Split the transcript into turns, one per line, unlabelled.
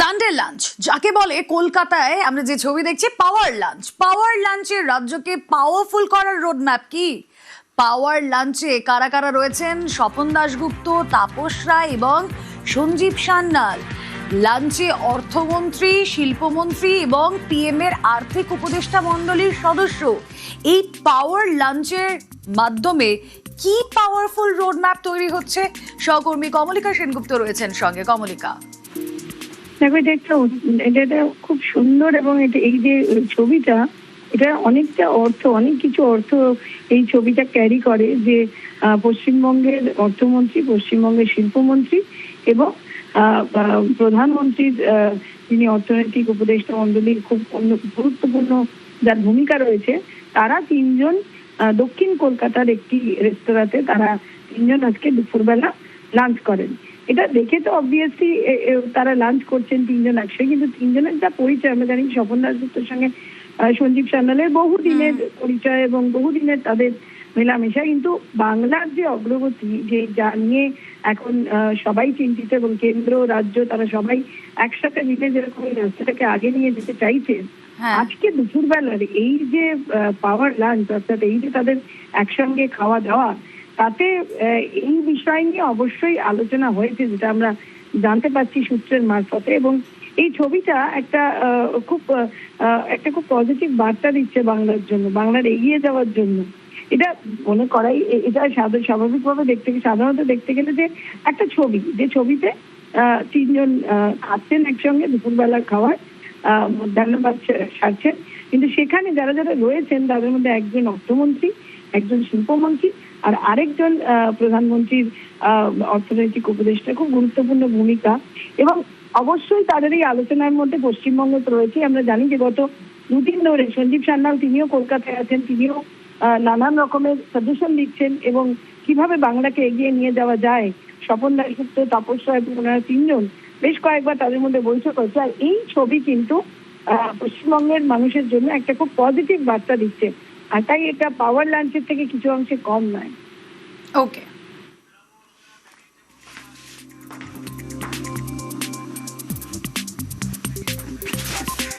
Sunday lunch যাকে বলে কলকাতায় আমরা যে ছবি দেখছি পাওয়ার লাঞ্চে রাজ্যকে পাওয়ারফুল করার রোড ম্যাপ কি? পাওয়ার লাঞ্চে কারা কারা রয়েছেন? স্বপন দাশগুপ্ত, তাপস রায় এবং সঞ্জীব সান্যাল। লাঞ্চে অর্থমন্ত্রী, শিল্পমন্ত্রী এবং পিএম এর আর্থিক উপদেষ্টা মণ্ডলীর সদস্য। এই পাওয়ার লাঞ্চের মাধ্যমে কি পাওয়ারফুল রোড ম্যাপ তৈরি হচ্ছে? সহকর্মী কমলিকা সেনগুপ্ত রয়েছেন সঙ্গে। কমলিকা,
দেখো, এটা খুব সুন্দর এবং এই যে ছবিটা, এটা অনেক কিছু অর্থ এই ছবিটা ক্যারি করে। যে পশ্চিমবঙ্গের অর্থমন্ত্রী, পশ্চিমবঙ্গের শিল্পমন্ত্রী এবং প্রধানমন্ত্রীর যিনি অর্থনৈতিক উপদেষ্টা মণ্ডলীর খুব গুরুত্বপূর্ণ যার ভূমিকা রয়েছে, তারা তিনজন দক্ষিণ কলকাতার একটি রেস্তোরাঁতে তারা তিনজন আজকে দুপুরবেলা লাঞ্চ করেন। এটা দেখে তো অবভিয়াসলি তারা লাঞ্চ করছেন তিনজন একসাথে, কিন্তু তিনজনের যা পরিচয় আমরা জানি, স্বপন দাশগুপ্তের সঙ্গে সঞ্জীব সান্যালের বহুদিনের পরিচয় এবং বহুদিনের তাদের মেলামেশা। কিন্তু বাংলার যে অগ্রগতি, যে যা নিয়ে এখন সবাই চিন্তিত এবং কেন্দ্র রাজ্য তারা সবাই একসাথে মিলে যেরকম এই রাস্তাটাকে আগে নিয়ে যেতে চাইছে, আজকে দুপুরবেলার এই যে পাওয়ার লাঞ্চ, অর্থাৎ এই যে তাদের একসঙ্গে খাওয়া দাওয়া, তাতে এই বিষয় নিয়ে অবশ্যই আলোচনা হয়েছে, যেটা আমরা জানতে পারছি সূত্রের মারফতে। এবং এই ছবিটা একটা খুব পজিটিভ বার্তা দিচ্ছে বাংলার জন্য, বাংলার এগিয়ে যাওয়ার জন্য। এটা মনে করাই, এটা স্বাভাবিকভাবে সাধারণত দেখতে গেলে যে একটা ছবি, যে ছবিতে তিনজন খাচ্ছেন একসঙ্গে দুপুরবেলার খাওয়ার, মধ্যাহ্নভাত সারছেন, কিন্তু সেখানে যারা যারা রয়েছেন তাদের মধ্যে একজন অর্থমন্ত্রী, একজন শিল্পমন্ত্রী আর আরেকজন প্রধানমন্ত্রীর অর্থনৈতিক উপদেষ্টা, খুব গুরুত্বপূর্ণ ভূমিকা। এবং অবশ্যই তাদের এই আলোচনার মধ্যে পশ্চিমবঙ্গ তো রয়েছে। আমরা জানি যে গত দুদিন ধরে সঞ্জীব সান্যাল তিনিও কলকাতায় আছেন, তিনিও নানান রকমের সাজেশন দিচ্ছেন এবং কিভাবে বাংলাকে এগিয়ে নিয়ে যাওয়া যায়। স্বপন দাশগুপ্ত, তাপস রায় এবং ওনারা তিনজন বেশ কয়েকবার তাদের মধ্যে বৈঠক হয়েছে। আর এই ছবি কিন্তু পশ্চিমবঙ্গের মানুষের জন্য একটা খুব পজিটিভ বার্তা দিচ্ছে, আর তাই এটা পাওয়ার লাঞ্চের থেকে কিছু অংশে কম নয়।
ওকে।